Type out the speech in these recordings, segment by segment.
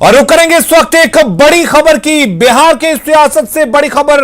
और रुक करेंगे इस वक्त एक बड़ी खबर की। बिहार के सियासत से बड़ी खबर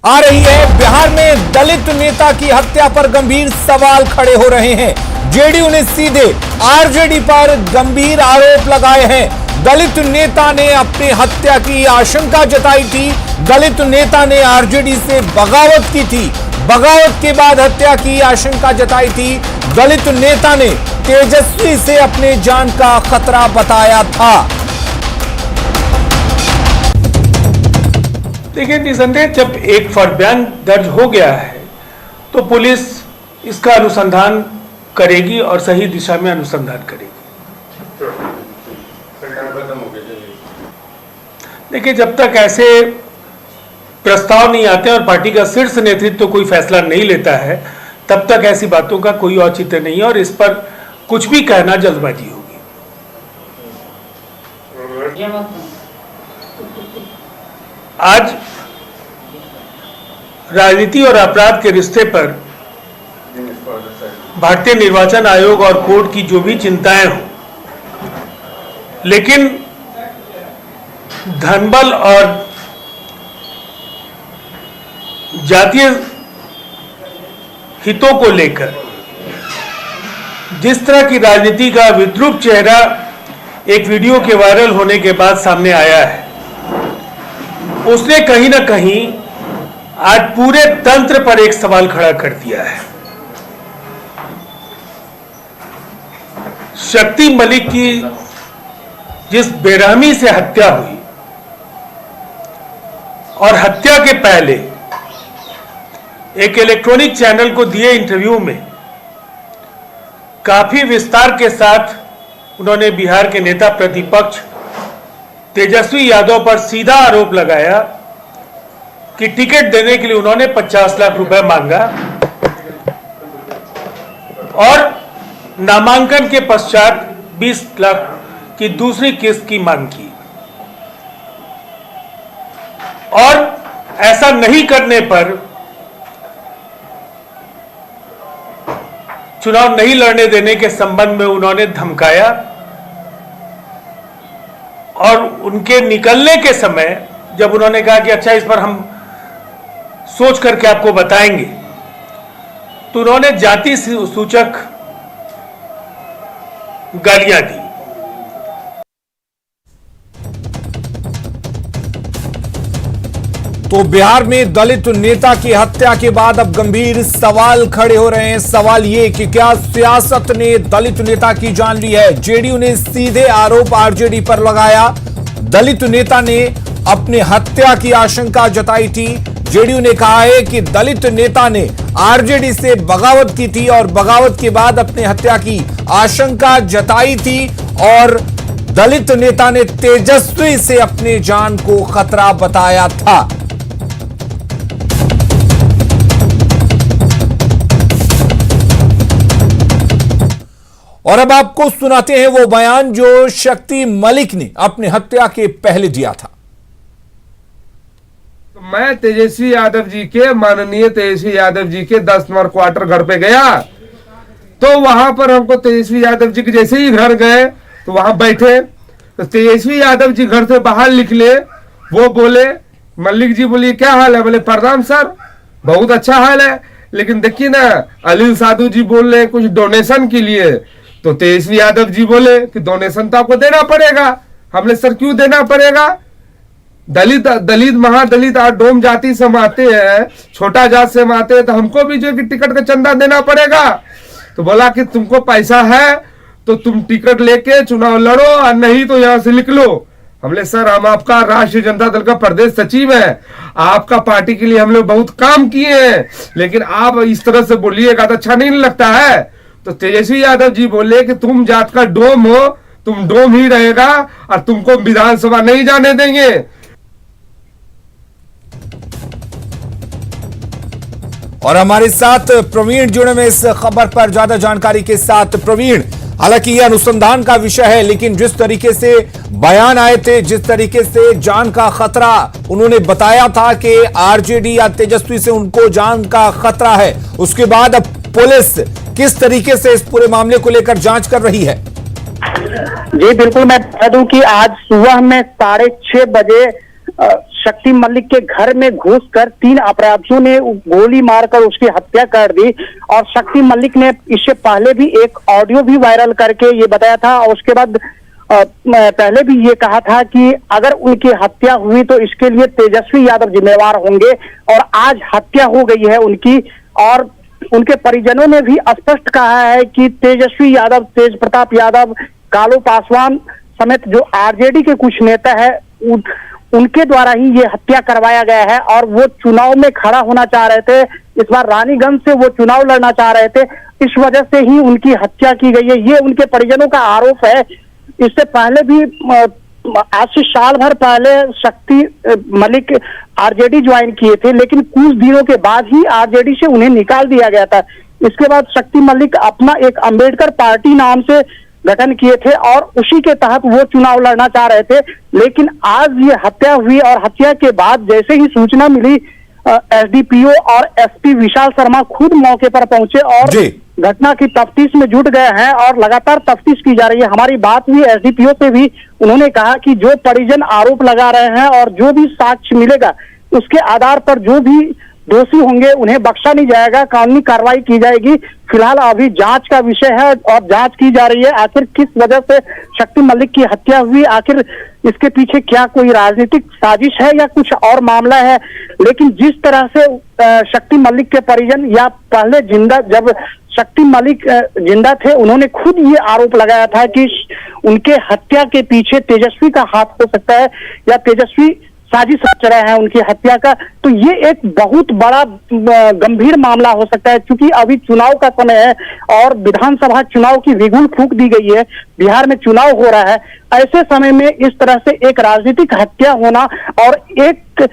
आ रही है। बिहार में दलित नेता की हत्या पर गंभीर सवाल खड़े हो रहे हैं। जेडीयू ने सीधे आरजेडी पर गंभीर आरोप लगाए हैं। दलित नेता ने अपनी हत्या की आशंका जताई थी। दलित नेता ने आरजेडी से बगावत की थी। बगावत के बाद हत्या की आशंका जताई थी। दलित नेता ने तेजस्वी से अपने जान का खतरा बताया था। देखिए निसंदेह जब एक बयान दर्ज हो गया है तो पुलिस इसका अनुसंधान करेगी और सही दिशा में अनुसंधान करेगी। देखिए जब तक ऐसे प्रस्ताव नहीं आते और पार्टी का शीर्ष नेतृत्व कोई फैसला नहीं लेता है तब तक ऐसी बातों का कोई औचित्य नहीं है और इस पर कुछ भी कहना जल्दबाजी होगी। आज राजनीति और अपराध के रिश्ते पर भारतीय निर्वाचन आयोग और कोर्ट की जो भी चिंताएं हों, लेकिन धनबल और जातीय हितों को लेकर जिस तरह की राजनीति का विद्रूप चेहरा एक वीडियो के वायरल होने के बाद सामने आया है, उसने कहीं ना कहीं आज पूरे तंत्र पर एक सवाल खड़ा कर दिया है। शक्ति मलिक की जिस बेरहमी से हत्या हुई और हत्या के पहले एक इलेक्ट्रॉनिक चैनल को दिए इंटरव्यू में काफी विस्तार के साथ उन्होंने बिहार के नेता प्रतिपक्ष तेजस्वी यादव पर सीधा आरोप लगाया कि टिकट देने के लिए उन्होंने 50 लाख रुपए मांगा और नामांकन के पश्चात 20 लाख की दूसरी किस्त की मांग की और ऐसा नहीं करने पर चुनाव नहीं लड़ने देने के संबंध में उन्होंने धमकाया और उनके निकलने के समय जब उन्होंने कहा कि अच्छा इस पर हम सोच करके आपको बताएंगे, तो उन्होंने जाति सूचक गालियां दी। तो बिहार में दलित नेता की हत्या के बाद अब गंभीर सवाल खड़े हो रहे हैं। सवाल ये कि क्या सियासत ने दलित नेता की जान ली है। जेडीयू ने सीधे आरोप आरजेडी पर लगाया। दलित नेता ने अपनी हत्या की आशंका जताई थी। जेडीयू ने कहा है कि दलित नेता ने आरजेडी से बगावत की थी और बगावत के बाद अपनी हत्या की आशंका जताई थी और दलित नेता ने तेजस्वी से अपने जान को खतरा बताया था। और अब आपको सुनाते हैं वो बयान जो शक्ति मलिक ने अपनी हत्या के पहले दिया था। मैं तेजस्वी यादव जी के माननीय तेजस्वी यादव जी के 10 नंबर क्वार्टर घर पे गया तो वहां पर हमको तेजस्वी यादव जी के जैसे ही घर गए तो वहां बैठे तो तेजस्वी यादव जी घर से बाहर निकले। वो बोले, मलिक जी बोलिए क्या हाल है? बोले प्रणाम सर, बहुत अच्छा हाल है, लेकिन देखिए ना अनिल साधु जी बोल रहे हैं कुछ डोनेशन के लिए। तो तेजस्वी यादव जी बोले कि डोनेशन तो आपको देना पड़ेगा। हमने सर क्यों देना पड़ेगा? दलित महादलित और डोम जाति से आते हैं, छोटा जात से आते हैं, तो हमको भी जो कि टिकट का चंदा देना पड़ेगा। तो बोला कि तुमको पैसा है तो तुम टिकट लेके चुनाव लड़ो और नहीं तो यहां से निकलो। हमने सर हम आपका राष्ट्रीय जनता दल का प्रदेश सचिव है, आपका पार्टी के लिए हम लोग बहुत काम किए हैं, लेकिन आप इस तरह से बोलिएगा तो अच्छा नहीं लगता है। तो तेजस्वी यादव जी बोले कि तुम जात का डोम हो, तुम डोम ही रहेगा और तुमको विधानसभा नहीं जाने देंगे। और हमारे साथ प्रवीण जुड़े में इस खबर पर ज्यादा जानकारी के साथ। प्रवीण, हालांकि यह अनुसंधान का विषय है, लेकिन जिस तरीके से बयान आए थे, जिस तरीके से जान का खतरा उन्होंने बताया था कि आरजेडी या तेजस्वी से उनको जान का खतरा है, उसके बाद अब पुलिस किस तरीके से इस पूरे मामले को लेकर जांच कर रही है? जी बिल्कुल, मैं बता दूं कि आज सुबह में 6:30 बजे शक्ति मलिक के घर में घुसकर 3 अपराधियों ने गोली मारकर उसकी हत्या कर दी। और शक्ति मलिक ने इससे पहले भी एक ऑडियो भी वायरल करके ये बताया था, और उसके बाद पहले भी ये कहा था कि अगर उनकी हत्या हुई तो इसके लिए तेजस्वी यादव जिम्मेवार होंगे। और आज हत्या हो गई है उनकी, और उनके परिजनों ने भी स्पष्ट कहा है कि तेजस्वी यादव, तेज प्रताप यादव, कालू पासवान समेत जो आरजेडी के कुछ नेता है उनके द्वारा ही ये हत्या करवाया गया है। और वो चुनाव में खड़ा होना चाह रहे थे, इस बार रानीगंज से वो चुनाव लड़ना चाह रहे थे, इस वजह से ही उनकी हत्या की गई है, ये उनके परिजनों का आरोप है। इससे पहले भी आज से साल भर पहले शक्ति मलिक आरजेडी ज्वाइन किए थे, लेकिन कुछ दिनों के बाद ही आरजेडी से उन्हें निकाल दिया गया था। इसके बाद शक्ति मलिक अपना एक अंबेडकर पार्टी नाम से गठन किए थे और उसी के तहत वो चुनाव लड़ना चाह रहे थे। लेकिन आज ये हत्या हुई, और हत्या के बाद जैसे ही सूचना मिली, एसडीपीओ और एसपी विशाल शर्मा खुद मौके पर पहुंचे और घटना की तफ्तीश में जुट गए हैं और लगातार तफ्तीश की जा रही है। हमारी बात हुई एसडीपीओ से भी, उन्होंने कहा कि जो परिजन आरोप लगा रहे हैं और जो भी साक्ष्य मिलेगा उसके आधार पर जो भी दोषी होंगे उन्हें बख्शा नहीं जाएगा, कानूनी कार्रवाई की जाएगी। फिलहाल अभी जांच का विषय है और जांच की जा रही है आखिर किस वजह से शक्ति मलिक की हत्या हुई, आखिर इसके पीछे क्या कोई राजनीतिक साजिश है या कुछ और मामला है। लेकिन जिस तरह से शक्ति मलिक के परिजन या पहले जब शक्ति मलिक जिंदा थे, उन्होंने खुद ये आरोप लगाया था कि उनके हत्या के पीछे तेजस्वी का हाथ हो सकता है या तेजस्वी साजिश रच रहे हैं उनकी हत्या का। तो ये एक बहुत बड़ा गंभीर मामला हो सकता है, क्योंकि अभी चुनाव का समय है और विधानसभा चुनाव की बिगुल फूंक दी गई है, बिहार में चुनाव हो रहा है। ऐसे समय में इस तरह से एक राजनीतिक हत्या होना और एक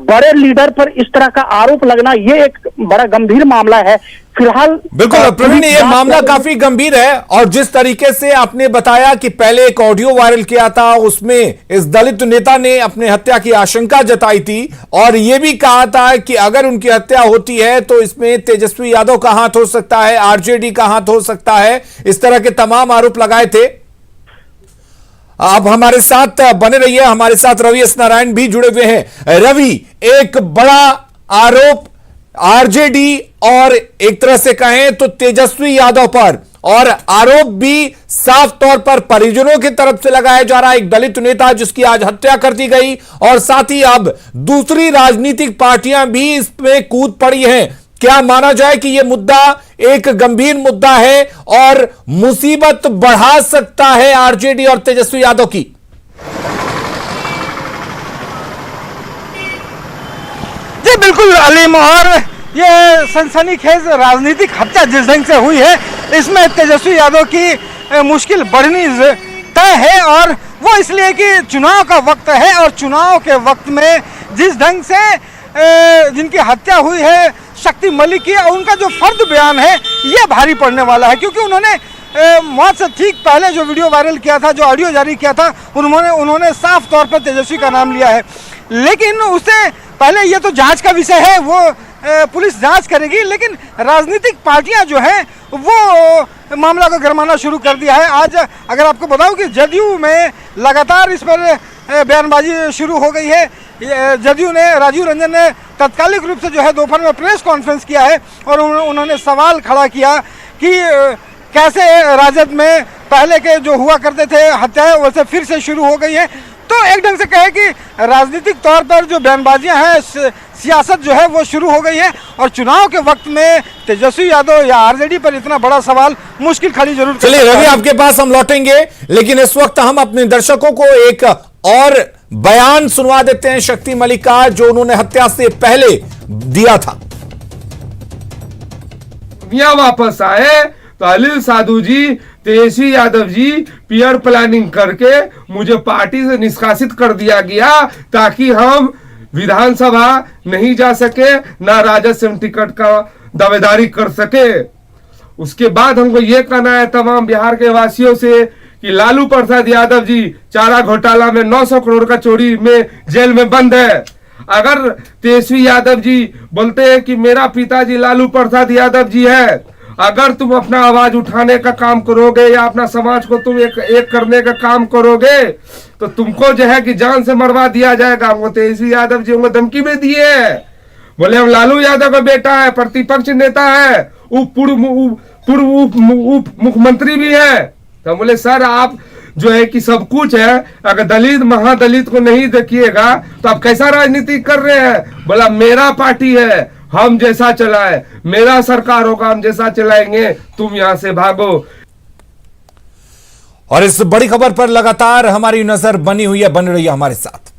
बड़े लीडर पर इस तरह का आरोप लगना, ये एक बड़ा गंभीर मामला है। फिलहाल बिल्कुल प्रवीण, ये मामला काफी गंभीर है और जिस तरीके से आपने बताया कि पहले एक ऑडियो वायरल किया था, उसमें इस दलित नेता ने अपने हत्या की आशंका जताई थी और यह भी कहा था कि अगर उनकी हत्या होती है तो इसमें तेजस्वी यादव का हाथ हो सकता है, आरजेडी का हाथ हो सकता है, इस तरह के तमाम आरोप लगाए थे। आप हमारे साथ बने रहिए, हमारे साथ रवि एस नारायण भी जुड़े हुए हैं। रवि, एक बड़ा आरोप आरजेडी और एक तरह से कहें तो तेजस्वी यादव पर, और आरोप भी साफ तौर पर परिजनों की तरफ से लगाया जा रहा है, एक दलित नेता जिसकी आज हत्या कर दी गई, और साथ ही अब दूसरी राजनीतिक पार्टियां भी इसमें कूद पड़ी हैं। क्या माना जाए कि यह मुद्दा एक गंभीर मुद्दा है और मुसीबत बढ़ा सकता है आरजेडी और तेजस्वी यादव की? जी बिल्कुल अलीम, और ये सनसनीखेज राजनीतिक हत्या जिस ढंग से हुई है, इसमें तेजस्वी यादव की मुश्किल बढ़नी तय है। और वो इसलिए कि चुनाव का वक्त है और चुनाव के वक्त में जिस ढंग से जिनकी हत्या हुई है शक्ति मलिक की, उनका जो फर्द बयान है ये भारी पड़ने वाला है, क्योंकि उन्होंने मौत से ठीक पहले जो वीडियो वायरल किया था, जो ऑडियो जारी किया था, उन्होंने साफ तौर पर तेजस्वी का नाम लिया है। लेकिन उससे पहले ये तो जांच का विषय है, वो पुलिस जांच करेगी, लेकिन राजनीतिक पार्टियां जो हैं वो मामला को गरमाना शुरू कर दिया है। आज अगर आपको बताऊं कि जदयू में लगातार इस पर बयानबाजी शुरू हो गई है। जदयू ने, राजीव रंजन ने तत्कालिक रूप से जो है दोपहर में प्रेस कॉन्फ्रेंस किया है और उन्होंने सवाल खड़ा किया कि कैसे राजद में पहले के जो हुआ करते थे हत्याएं वैसे फिर से शुरू हो गई है। तो एक ढंग से कहे कि राजनीतिक तौर पर जो बयानबाजियां हैं, सियासत जो है वो शुरू हो गई है और चुनाव के वक्त में तेजस्वी यादव या आरजेडी पर इतना बड़ा सवाल मुश्किल खड़ी जरूर। चलिए रवि, आपके पास हम लौटेंगे, लेकिन इस वक्त हम अपने दर्शकों को एक और बयान सुनवा देते हैं शक्ति मलिक का, जो उन्होंने हत्या से पहले दिया था। वापस आए तो अनिल साधु जी, तेजस्वी यादव जी पीआर प्लानिंग करके मुझे पार्टी से निष्कासित कर दिया गया ताकि हम विधानसभा नहीं जा सके, ना राजद से टिकट का दावेदारी कर सके। उसके बाद हमको यह कहना है तमाम बिहार के वासियों से कि लालू प्रसाद यादव जी चारा घोटाला में 900 करोड़ का चोरी में जेल में बंद है। अगर तेजस्वी यादव जी बोलते हैं कि मेरा पिताजी लालू प्रसाद यादव जी है अगर तुम अपना आवाज उठाने का काम करोगे या अपना समाज को तुम एक करने का काम करोगे तो तुमको जो है कि जान से मरवा दिया जाएगा। हमको तेजस्वी यादव जी को धमकी में दिए है, बोले हम लालू यादव का बेटा है, प्रतिपक्ष नेता है, पूर्व उप मुख्यमंत्री भी है। तो बोले सर आप जो है कि सब कुछ है, अगर दलित महादलित को नहीं देखिएगा तो आप कैसा राजनीति कर रहे हैं। बोला मेरा पार्टी है, हम जैसा चलाए, मेरा सरकार होगा, हम जैसा चलाएंगे, तुम यहां से भागो। और इस बड़ी खबर पर लगातार हमारी नजर बनी हुई है, बन रही है हमारे साथ।